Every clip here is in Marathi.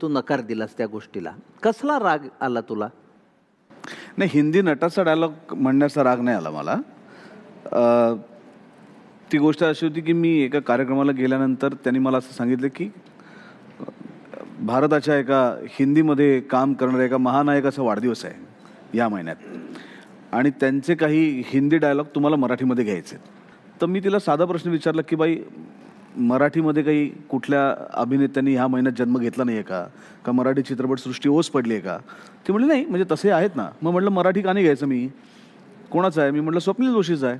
तू नकार दिलास त्या गोष्टीला. कसला राग आला तुला? नाही, हिंदी नटाचा डायलॉग म्हणण्याचा राग नाही आला मला. ती गोष्ट अशी होती की मी एका कार्यक्रमाला गेल्यानंतर त्यांनी मला असं सांगितलं की भारताच्या एका हिंदीमध्ये काम करणाऱ्या एका महानायकाचा वाढदिवस आहे या महिन्यात आणि त्यांचे काही हिंदी डायलॉग तुम्हाला मराठीमध्ये घ्यायचे. तर मी तिला साधा प्रश्न विचारला की बाई, मराठीमध्ये काही कुठल्या अभिनेत्यांनी ह्या महिन्यात जन्म घेतला नाही आहे का मराठी चित्रपटसृष्टी ओस पडली आहे का? ती म्हणली नाही, म्हणजे तसे आहेत ना. मग म्हटलं मराठी का नाही घ्यायचं मी? कोणाचं आहे? मी म्हटलं स्वप्नील जोशीचा आहे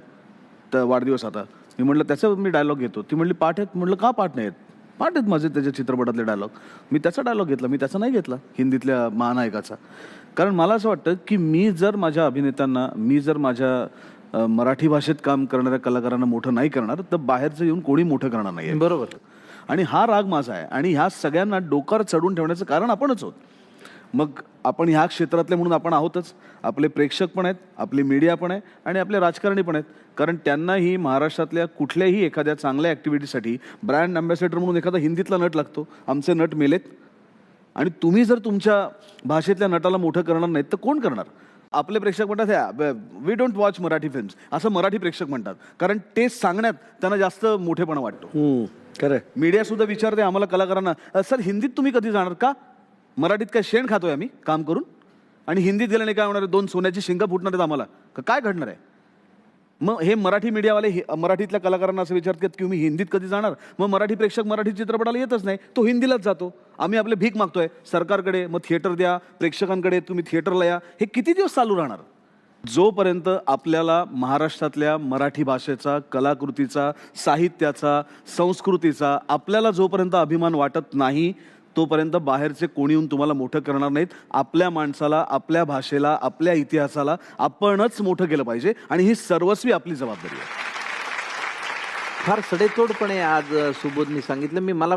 तर वाढदिवस आता. मी म्हटलं त्याचा मी डायलॉग घेतो. ती म्हटली पाठ आहेत. म्हटलं का पाठ नाही आहेत? पाठ आहेत माझे त्याच्या चित्रपटातले डायलॉग. मी त्याचा डायलॉग घेतला, मी त्याचा नाही घेतला हिंदीतल्या महानायकाचा. कारण मला असं वाटतं की मी जर माझ्या अभिनेत्यांना, मी जर माझ्या मराठी भाषेत काम करणाऱ्या कलाकारांना मोठं नाही करणार तर बाहेरचं येऊन कोणी मोठं करणार नाही. बरोबर. आणि हा राग माझा आहे आणि ह्या सगळ्यांना डोक्यावर चढून ठेवण्याचं कारण आपणच आहोत. मग आपण ह्या क्षेत्रातले म्हणून आपण आहोतच, आपले प्रेक्षक पण आहेत, आपली मीडिया पण आहे आणि आपले राजकारणी पण आहेत. कारण त्यांनाही महाराष्ट्रातल्या कुठल्याही एखाद्या चांगल्या ॲक्टिव्हिटीसाठी ब्रँड अँबॅसेडर म्हणून एखादा हिंदीतला नट लागतो. आमचे नट मेलेत आणि तुम्ही जर तुमच्या भाषेतल्या नटाला मोठं करणार नाहीत तर कोण करणार? आपले प्रेक्षक म्हणतात we don't watch Marathi films, असं मराठी प्रेक्षक म्हणतात. कारण ते सांगण्यात त्यांना जास्त मोठेपणा वाटतो. खरं. मीडिया सुद्धा विचारते आम्हाला कलाकारांना, सर हिंदीत तुम्ही कधी जाणार का? मराठीत काय शेण खातोय आम्ही काम करून? आणि हिंदीत गेल्याने काय होणार आहे? 2 सोन्याची शिंगं फुटणार आहेत आम्हाला का? काय घडणार आहे? मग हे मराठी मीडियावाले मराठीतल्या कलाकारांना असं विचारतात की तुम्ही हिंदीत कधी जाणार? मग मराठी प्रेक्षक मराठी चित्रपटाला येतच नाही, तो हिंदीलाच जातो. आम्ही आपले भीक मागतोय सरकारकडे, मग थिएटर द्या, प्रेक्षकांकडे तुम्ही थिएटरला या. हे किती दिवस चालू राहणार? जोपर्यंत आपल्याला महाराष्ट्रातल्या मराठी भाषेचा, कलाकृतीचा, साहित्याचा, संस्कृतीचा आपल्याला जोपर्यंत अभिमान वाटत नाही तोपर्यंत बाहेरचे कोणी येऊन तुम्हाला मोठं करणार नाहीत. आपल्या माणसाला, आपल्या भाषेला, आपल्या इतिहासाला आपणच मोठं केलं पाहिजे आणि ही सर्वस्वी आपली जबाबदारी आहे. फार सडेतोडपणे आज सुबोधनी सांगितलं. मला